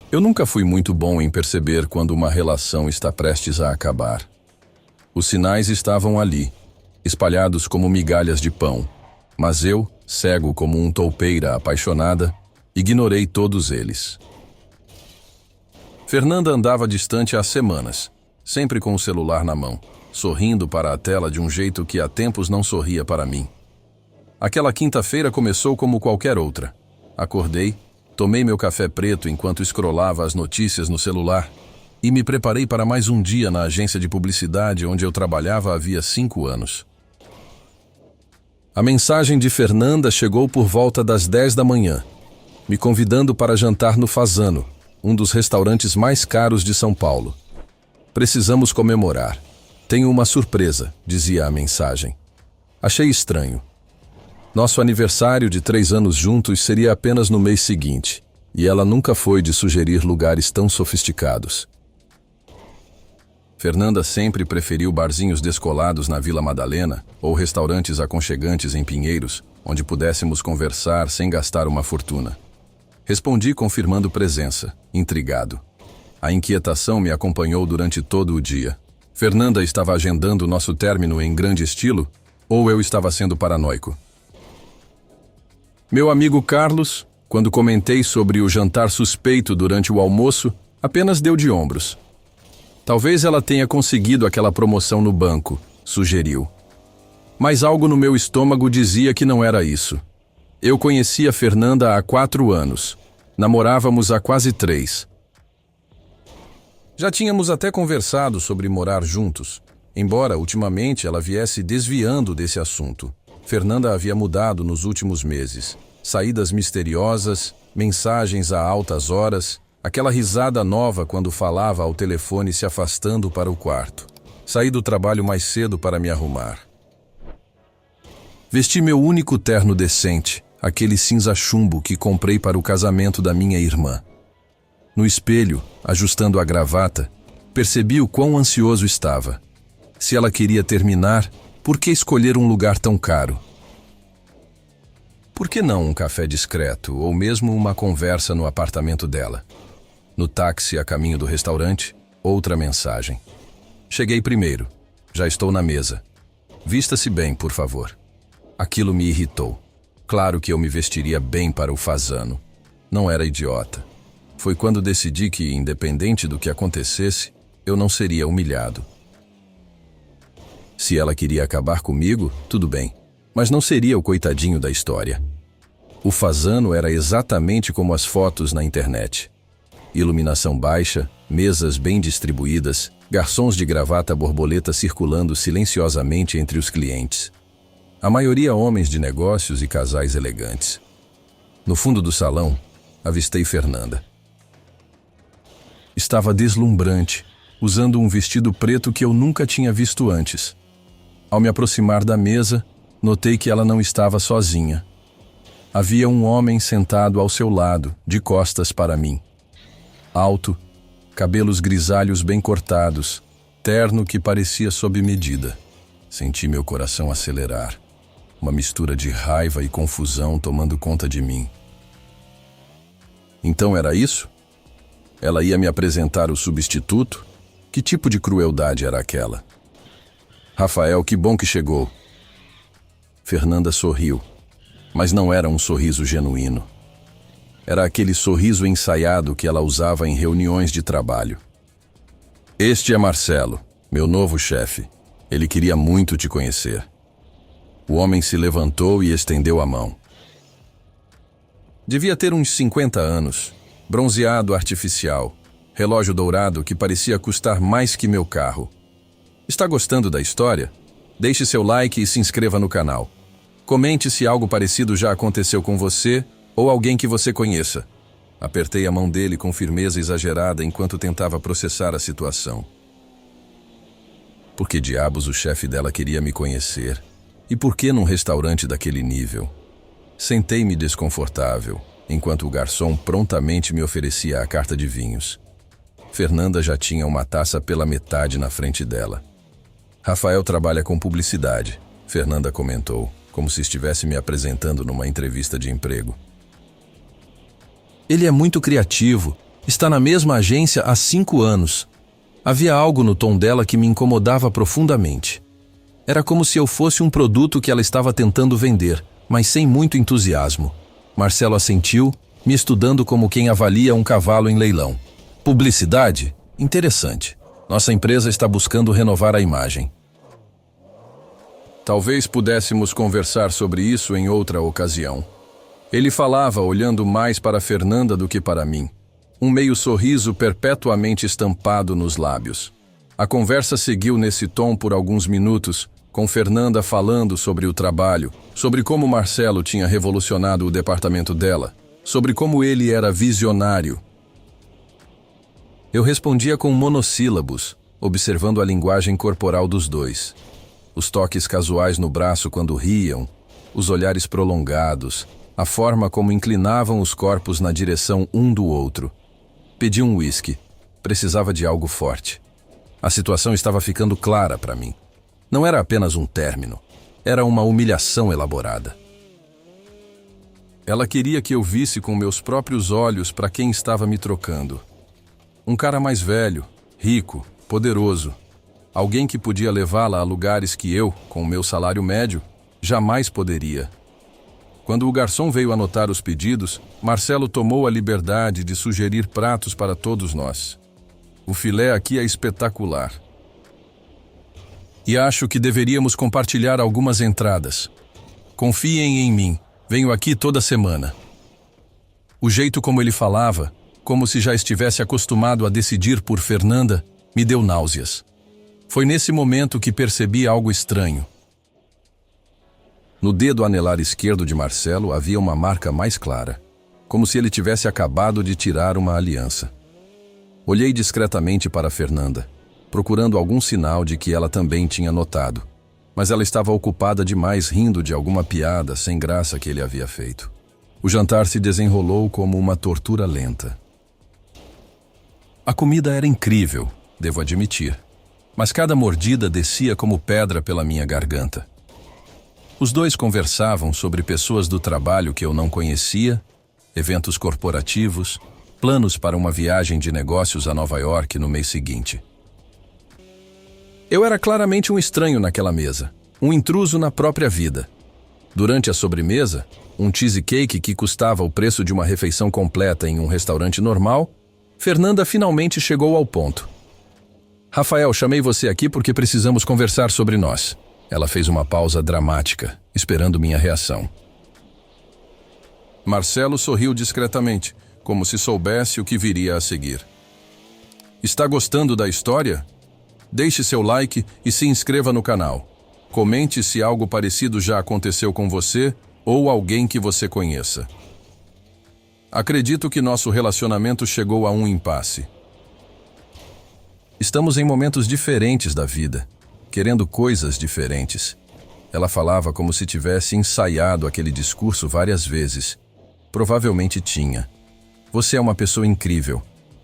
Eu nunca fui muito bom em perceber quando uma relação está prestes a acabar. Os sinais estavam ali, espalhados como migalhas de pão, mas eu, cego como um toupeira apaixonada, ignorei todos eles. Fernanda andava distante há semanas, sempre com o celular na mão, sorrindo para a tela de um jeito que há tempos não sorria para mim. Aquela quinta-feira começou como qualquer outra. Acordei, tomei meu café preto enquanto escrolava as notícias no celular e me preparei para mais um dia na agência de publicidade onde eu trabalhava havia 5 anos. A mensagem de Fernanda chegou por volta das 10 da manhã, me convidando para jantar no Fasano, um dos restaurantes mais caros de São Paulo. Precisamos comemorar. Tenho uma surpresa, dizia a mensagem. Achei estranho. Nosso aniversário de 3 anos juntos seria apenas no mês seguinte, e ela nunca foi de sugerir lugares tão sofisticados. Fernanda sempre preferiu barzinhos descolados na Vila Madalena ou restaurantes aconchegantes em Pinheiros, onde pudéssemos conversar sem gastar uma fortuna. Respondi confirmando presença, intrigado. A inquietação me acompanhou durante todo o dia. Fernanda estava agendando nosso término em grande estilo, ou eu estava sendo paranoico? Meu amigo Carlos, quando comentei sobre o jantar suspeito durante o almoço, apenas deu de ombros. Talvez ela tenha conseguido aquela promoção no banco, sugeriu. Mas algo no meu estômago dizia que não era isso. Eu conhecia Fernanda há 4 anos. Namorávamos há quase 3. Já tínhamos até conversado sobre morar juntos, embora ultimamente ela viesse desviando desse assunto. Fernanda havia mudado nos últimos meses. Saídas misteriosas, mensagens a altas horas, aquela risada nova quando falava ao telefone se afastando para o quarto. Saí do trabalho mais cedo para me arrumar. Vesti meu único terno decente, aquele cinza chumbo que comprei para o casamento da minha irmã. No espelho, ajustando a gravata, percebi o quão ansioso estava. Se ela queria terminar, por que escolher um lugar tão caro? Por que não um café discreto ou mesmo uma conversa no apartamento dela? No táxi a caminho do restaurante, outra mensagem. Cheguei primeiro. Já estou na mesa. Vista-se bem, por favor. Aquilo me irritou. Claro que eu me vestiria bem para o Fasano. Não era idiota. Foi quando decidi que, independente do que acontecesse, eu não seria humilhado. Se ela queria acabar comigo, tudo bem, mas não seria o coitadinho da história. O Fasano era exatamente como as fotos na internet. Iluminação baixa, mesas bem distribuídas, garçons de gravata borboleta circulando silenciosamente entre os clientes. A maioria homens de negócios e casais elegantes. No fundo do salão, avistei Fernanda. Estava deslumbrante, usando um vestido preto que eu nunca tinha visto antes. Ao me aproximar da mesa, notei que ela não estava sozinha. Havia um homem sentado ao seu lado, de costas para mim. Alto, cabelos grisalhos bem cortados, terno que parecia sob medida. Senti meu coração acelerar. Uma mistura de raiva e confusão tomando conta de mim. Então era isso? Ela ia me apresentar o substituto? Que tipo de crueldade era aquela? Rafael, que bom que chegou. Fernanda sorriu, mas não era um sorriso genuíno. Era aquele sorriso ensaiado que ela usava em reuniões de trabalho. Este é Marcelo, meu novo chefe. Ele queria muito te conhecer. O homem se levantou e estendeu a mão. Devia ter uns 50 anos, bronzeado artificial, relógio dourado que parecia custar mais que meu carro. Está gostando da história? Deixe seu like e se inscreva no canal. Comente se algo parecido já aconteceu com você ou alguém que você conheça. Apertei a mão dele com firmeza exagerada enquanto tentava processar a situação. Por que diabos o chefe dela queria me conhecer? E por que num restaurante daquele nível? Sentei-me desconfortável, enquanto o garçom prontamente me oferecia a carta de vinhos. Fernanda já tinha uma taça pela metade na frente dela. Rafael trabalha com publicidade, Fernanda comentou, como se estivesse me apresentando numa entrevista de emprego. Ele é muito criativo, Está na mesma agência há 5 anos. Havia algo no tom dela que me incomodava profundamente. Era como se eu fosse um produto que ela estava tentando vender, mas sem muito entusiasmo. Marcelo assentiu, me estudando como quem avalia um cavalo em leilão. Publicidade? Interessante. Nossa empresa está buscando renovar a imagem. Talvez pudéssemos conversar sobre isso em outra ocasião. Ele falava olhando mais para Fernanda do que para mim. Um meio sorriso perpetuamente estampado nos lábios. A conversa seguiu nesse tom por alguns minutos, com Fernanda falando sobre o trabalho, sobre como Marcelo tinha revolucionado o departamento dela, sobre como ele era visionário. Eu respondia com monossílabos, observando a linguagem corporal dos dois. Os toques casuais no braço quando riam, os olhares prolongados, a forma como inclinavam os corpos na direção um do outro. Pedi um uísque. Precisava de algo forte. A situação estava ficando clara para mim. Não era apenas um término. Era uma humilhação elaborada. Ela queria que eu visse com meus próprios olhos para quem estava me trocando. Um cara mais velho, rico, poderoso. Alguém que podia levá-la a lugares que eu, com o meu salário médio, jamais poderia. Quando o garçom veio anotar os pedidos, Marcelo tomou a liberdade de sugerir pratos para todos nós. O filé aqui é espetacular. E acho que deveríamos compartilhar algumas entradas. Confiem em mim, venho aqui toda semana. O jeito como ele falava, como se já estivesse acostumado a decidir por Fernanda, me deu náuseas. Foi nesse momento que percebi algo estranho. No dedo anelar esquerdo de Marcelo havia uma marca mais clara, como se ele tivesse acabado de tirar uma aliança. Olhei discretamente para Fernanda, procurando algum sinal de que ela também tinha notado, mas ela estava ocupada demais rindo de alguma piada sem graça que ele havia feito. O jantar se desenrolou como uma tortura lenta. A comida era incrível, devo admitir, mas cada mordida descia como pedra pela minha garganta. Os dois conversavam sobre pessoas do trabalho que eu não conhecia, eventos corporativos, planos para uma viagem de negócios a Nova York no mês seguinte. Eu era claramente um estranho naquela mesa, um intruso na própria vida. Durante a sobremesa, um cheesecake que custava o preço de uma refeição completa em um restaurante normal, Fernanda finalmente chegou ao ponto. Rafael, chamei você aqui porque precisamos conversar sobre nós. Ela fez uma pausa dramática, esperando minha reação. Marcelo sorriu discretamente, como se soubesse o que viria a seguir. Está gostando da história? Deixe seu like e se inscreva no canal. Comente se algo parecido já aconteceu com você ou alguém que você conheça. Acredito que nosso relacionamento chegou a um impasse. Estamos em momentos diferentes da vida, querendo coisas diferentes. Ela falava como se tivesse ensaiado aquele discurso várias vezes. Provavelmente tinha. Você é uma pessoa incrível,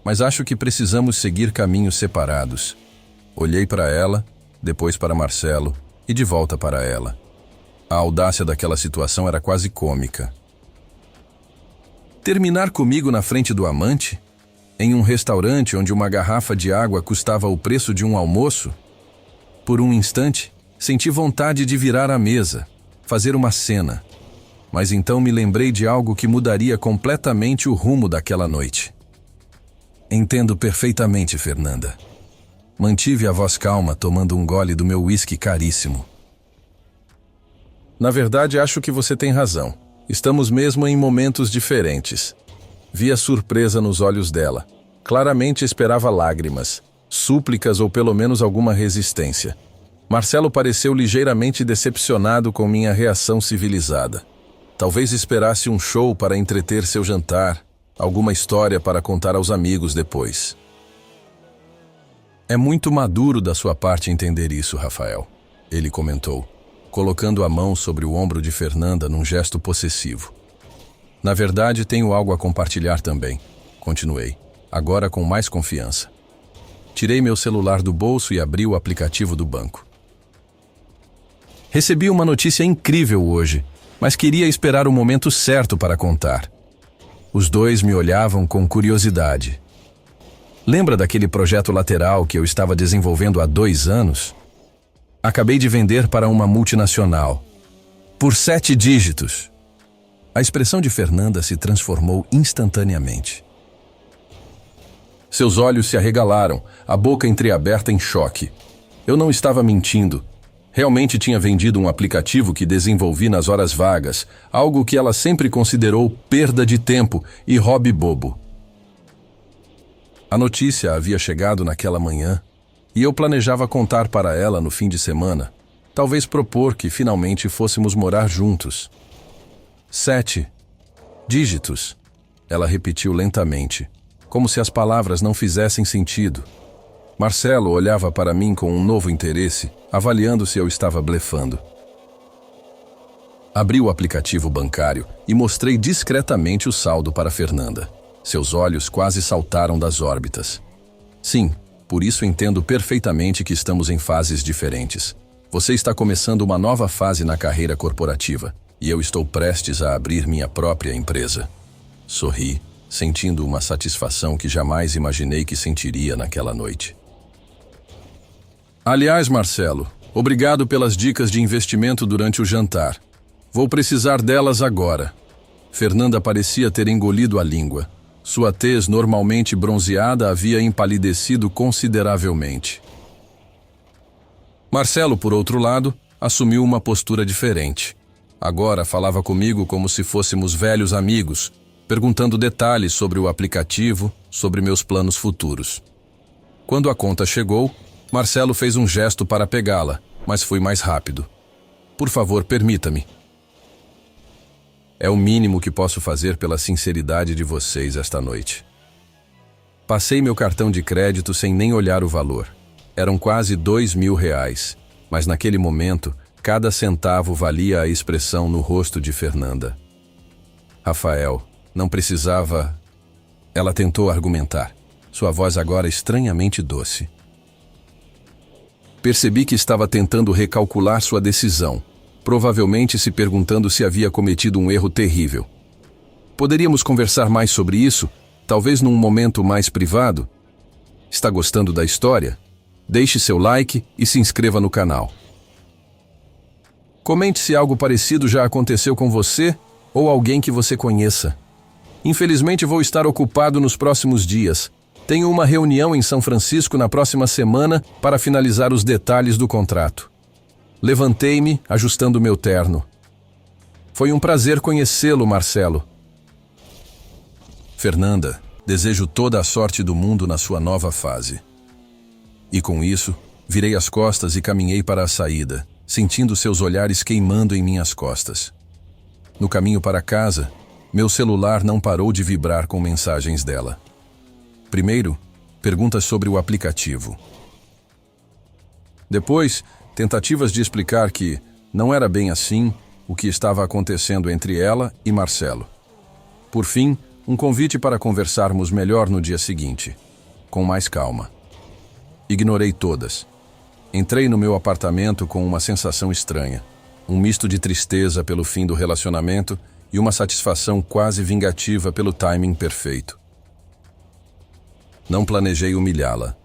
mas acho que precisamos seguir caminhos separados. Olhei para ela, depois para Marcelo e de volta para ela. A audácia daquela situação era quase cômica. Terminar comigo na frente do amante? Em um restaurante onde uma garrafa de água custava o preço de um almoço? Por um instante, senti vontade de virar a mesa, fazer uma cena. Mas então me lembrei de algo que mudaria completamente o rumo daquela noite. Entendo perfeitamente, Fernanda. Mantive a voz calma, tomando um gole do meu uísque caríssimo. Na verdade, acho que você tem razão. Estamos mesmo em momentos diferentes. Vi a surpresa nos olhos dela. Claramente esperava lágrimas, súplicas ou pelo menos alguma resistência. Marcelo pareceu ligeiramente decepcionado com minha reação civilizada. Talvez esperasse um show para entreter seu jantar, alguma história para contar aos amigos depois. É muito maduro da sua parte entender isso, Rafael, ele comentou, colocando a mão sobre o ombro de Fernanda num gesto possessivo. Na verdade, tenho algo a compartilhar também, continuei, agora com mais confiança. Tirei meu celular do bolso e abri o aplicativo do banco. Recebi uma notícia incrível hoje, mas queria esperar o momento certo para contar. Os dois me olhavam com curiosidade, Lembra daquele projeto lateral que eu estava desenvolvendo há 2 anos? Acabei de vender para uma multinacional. Por 7 dígitos. A expressão de Fernanda se transformou instantaneamente. Seus olhos se arregalaram, a boca entreaberta em choque. Eu não estava mentindo. Realmente tinha vendido um aplicativo que desenvolvi nas horas vagas, algo que ela sempre considerou perda de tempo e hobby bobo. A notícia havia chegado naquela manhã, e eu planejava contar para ela no fim de semana, talvez propor que finalmente fôssemos morar juntos. 7 dígitos, ela repetiu lentamente, como se as palavras não fizessem sentido. Marcelo olhava para mim com um novo interesse, avaliando se eu estava blefando. Abri o aplicativo bancário e mostrei discretamente o saldo para Fernanda. Seus olhos quase saltaram das órbitas. Sim, por isso entendo perfeitamente que estamos em fases diferentes. Você está começando uma nova fase na carreira corporativa, e eu estou prestes a abrir minha própria empresa. Sorri, sentindo uma satisfação que jamais imaginei que sentiria naquela noite. Aliás, Marcelo, obrigado pelas dicas de investimento durante o jantar. Vou precisar delas agora. Fernanda parecia ter engolido a língua. Sua tez, normalmente bronzeada, havia empalidecido consideravelmente. Marcelo, por outro lado, assumiu uma postura diferente. Agora falava comigo como se fôssemos velhos amigos, perguntando detalhes sobre o aplicativo, sobre meus planos futuros. Quando a conta chegou, Marcelo fez um gesto para pegá-la, mas fui mais rápido. Por favor, permita-me. É o mínimo que posso fazer pela sinceridade de vocês esta noite. Passei meu cartão de crédito sem nem olhar o valor. Eram quase R$2.000, mas naquele momento, cada centavo valia a expressão no rosto de Fernanda. Rafael, não precisava... Ela tentou argumentar, sua voz agora estranhamente doce. Percebi que estava tentando recalcular sua decisão, provavelmente se perguntando se havia cometido um erro terrível. Poderíamos conversar mais sobre isso, talvez num momento mais privado? Está gostando da história? Deixe seu like e se inscreva no canal. Comente se algo parecido já aconteceu com você ou alguém que você conheça. Infelizmente vou estar ocupado nos próximos dias. Tenho uma reunião em São Francisco na próxima semana para finalizar os detalhes do contrato. Levantei-me, ajustando meu terno. Foi um prazer conhecê-lo, Marcelo. Fernanda, desejo toda a sorte do mundo na sua nova fase. E com isso, virei as costas e caminhei para a saída, sentindo seus olhares queimando em minhas costas. No caminho para casa, meu celular não parou de vibrar com mensagens dela. Primeiro, perguntas sobre o aplicativo. Depois, tentativas de explicar que não era bem assim o que estava acontecendo entre ela e Marcelo. Por fim, um convite para conversarmos melhor no dia seguinte, com mais calma. Ignorei todas. Entrei no meu apartamento com uma sensação estranha, um misto de tristeza pelo fim do relacionamento e uma satisfação quase vingativa pelo timing perfeito. Não planejei humilhá-la,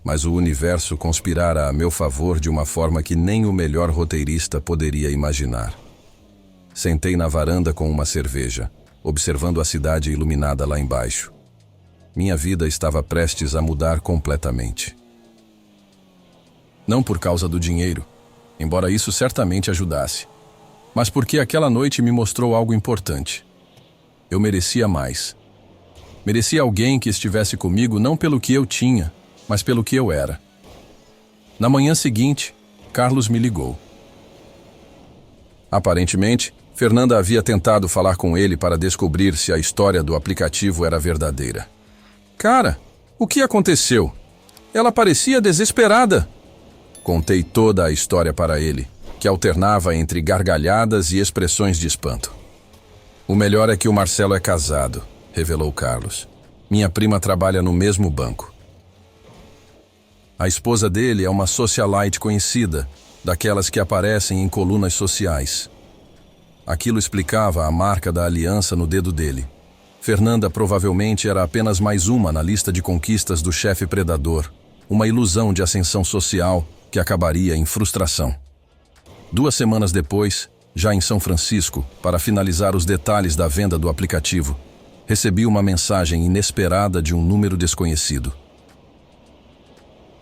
mas o universo conspirara a meu favor de uma forma que nem o melhor roteirista poderia imaginar. Sentei na varanda com uma cerveja, observando a cidade iluminada lá embaixo. Minha vida estava prestes a mudar completamente. Não por causa do dinheiro, embora isso certamente ajudasse, mas porque aquela noite me mostrou algo importante. Eu merecia mais. Merecia alguém que estivesse comigo não pelo que eu tinha, mas pelo que eu era. Na manhã seguinte, Carlos me ligou. Aparentemente, Fernanda havia tentado falar com ele para descobrir se a história do aplicativo era verdadeira. Cara, o que aconteceu? Ela parecia desesperada. Contei toda a história para ele, que alternava entre gargalhadas e expressões de espanto. O melhor é que o Marcelo é casado, revelou Carlos. Minha prima trabalha no mesmo banco. A esposa dele é uma socialite conhecida, daquelas que aparecem em colunas sociais. Aquilo explicava a marca da aliança no dedo dele. Fernanda provavelmente era apenas mais uma na lista de conquistas do chefe predador, uma ilusão de ascensão social que acabaria em frustração. 2 semanas depois, já em São Francisco, para finalizar os detalhes da venda do aplicativo, recebi uma mensagem inesperada de um número desconhecido.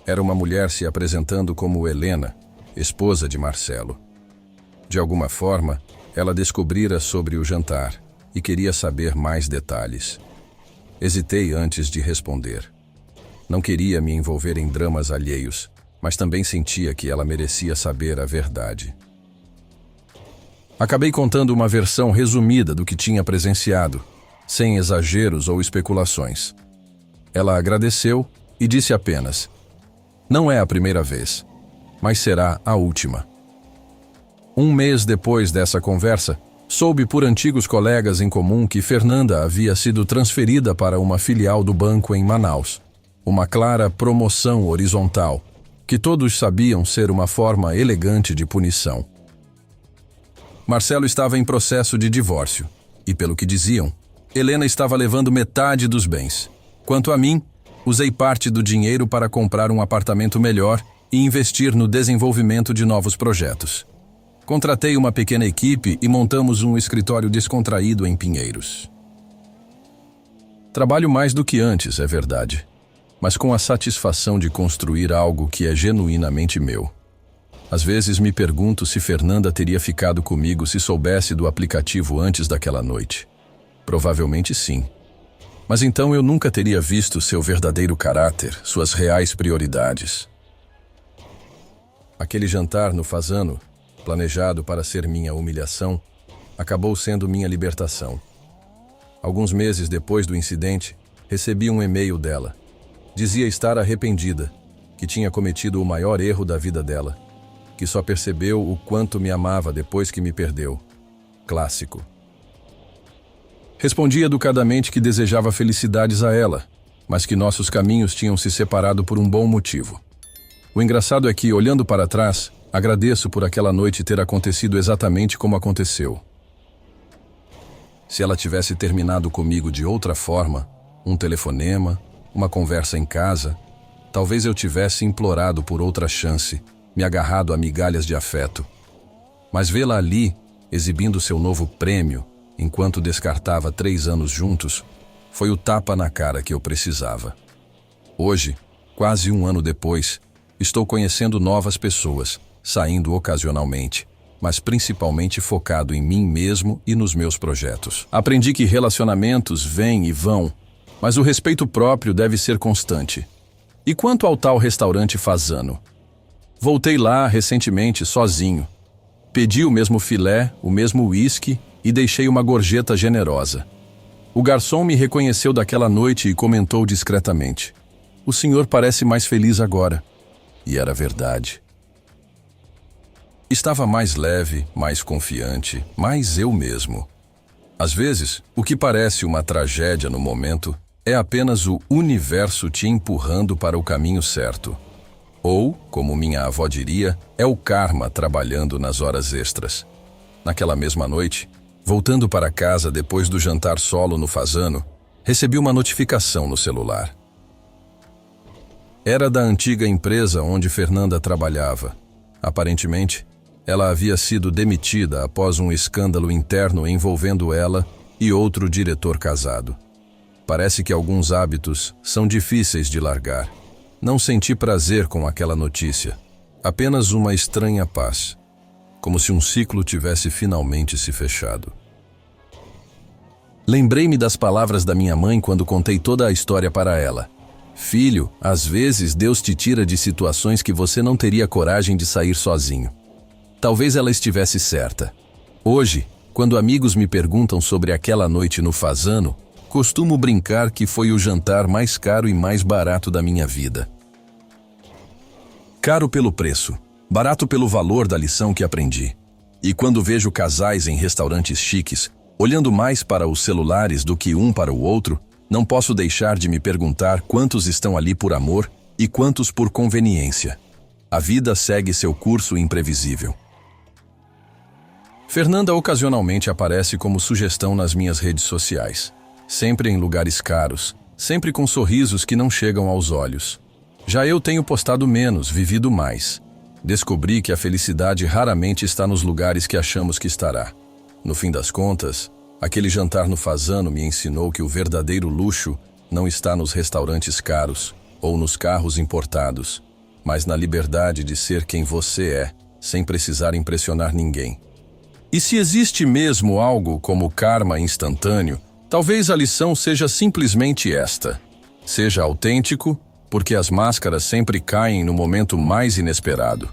Era uma mulher se apresentando como Helena, esposa de Marcelo. De alguma forma, ela descobrira sobre o jantar e queria saber mais detalhes. Hesitei antes de responder. Não queria me envolver em dramas alheios, mas também sentia que ela merecia saber a verdade. Acabei contando uma versão resumida do que tinha presenciado, sem exageros ou especulações. Ela agradeceu e disse apenas: "Não é a primeira vez, mas será a última." 1 mês depois dessa conversa, soube por antigos colegas em comum que Fernanda havia sido transferida para uma filial do banco em Manaus. Uma clara promoção horizontal, que todos sabiam ser uma forma elegante de punição. Marcelo estava em processo de divórcio, e pelo que diziam, Helena estava levando metade dos bens. Quanto a mim, usei parte do dinheiro para comprar um apartamento melhor e investir no desenvolvimento de novos projetos. Contratei uma pequena equipe e montamos um escritório descontraído em Pinheiros. Trabalho mais do que antes, é verdade, mas com a satisfação de construir algo que é genuinamente meu. Às vezes me pergunto se Fernanda teria ficado comigo se soubesse do aplicativo antes daquela noite. Provavelmente sim. Mas então eu nunca teria visto seu verdadeiro caráter, suas reais prioridades. Aquele jantar no Fasano, planejado para ser minha humilhação, acabou sendo minha libertação. Alguns meses depois do incidente, recebi um e-mail dela. Dizia estar arrependida, que tinha cometido o maior erro da vida dela, que só percebeu o quanto me amava depois que me perdeu. Clássico. Respondi educadamente que desejava felicidades a ela, mas que nossos caminhos tinham se separado por um bom motivo. O engraçado é que, olhando para trás, agradeço por aquela noite ter acontecido exatamente como aconteceu. Se ela tivesse terminado comigo de outra forma, um telefonema, uma conversa em casa, talvez eu tivesse implorado por outra chance, me agarrado a migalhas de afeto. Mas vê-la ali, exibindo seu novo prêmio, enquanto descartava 3 anos juntos, foi o tapa na cara que eu precisava. Hoje, quase 1 ano depois, estou conhecendo novas pessoas, saindo ocasionalmente, mas principalmente focado em mim mesmo e nos meus projetos. Aprendi que relacionamentos vêm e vão, mas o respeito próprio deve ser constante. E quanto ao tal restaurante Fasano? Voltei lá recentemente sozinho. Pedi o mesmo filé, o mesmo uísque e deixei uma gorjeta generosa. O garçom me reconheceu daquela noite e comentou discretamente: "O senhor parece mais feliz agora." E era verdade. Estava mais leve, mais confiante, mais eu mesmo. Às vezes, o que parece uma tragédia no momento é apenas o universo te empurrando para o caminho certo. Ou, como minha avó diria, é o karma trabalhando nas horas extras. Naquela mesma noite, voltando para casa depois do jantar solo no Fasano, recebi uma notificação no celular. Era da antiga empresa onde Fernanda trabalhava. Aparentemente, ela havia sido demitida após um escândalo interno envolvendo ela e outro diretor casado. Parece que alguns hábitos são difíceis de largar. Não senti prazer com aquela notícia, apenas uma estranha paz, como se um ciclo tivesse finalmente se fechado. Lembrei-me das palavras da minha mãe quando contei toda a história para ela. "Filho, às vezes Deus te tira de situações que você não teria coragem de sair sozinho." Talvez ela estivesse certa. Hoje, quando amigos me perguntam sobre aquela noite no Fasano, costumo brincar que foi o jantar mais caro e mais barato da minha vida. Caro pelo preço, barato pelo valor da lição que aprendi. E quando vejo casais em restaurantes chiques, olhando mais para os celulares do que um para o outro, não posso deixar de me perguntar quantos estão ali por amor e quantos por conveniência. A vida segue seu curso imprevisível. Fernanda ocasionalmente aparece como sugestão nas minhas redes sociais. sempre em lugares caros, sempre com sorrisos que não chegam aos olhos. Já eu tenho postado menos, vivido mais. Descobri que a felicidade raramente está nos lugares que achamos que estará. No fim das contas, aquele jantar no Fasano me ensinou que o verdadeiro luxo não está nos restaurantes caros ou nos carros importados, mas na liberdade de ser quem você é, sem precisar impressionar ninguém. E se existe mesmo algo como karma instantâneo, talvez a lição seja simplesmente esta: seja autêntico, porque as máscaras sempre caem no momento mais inesperado.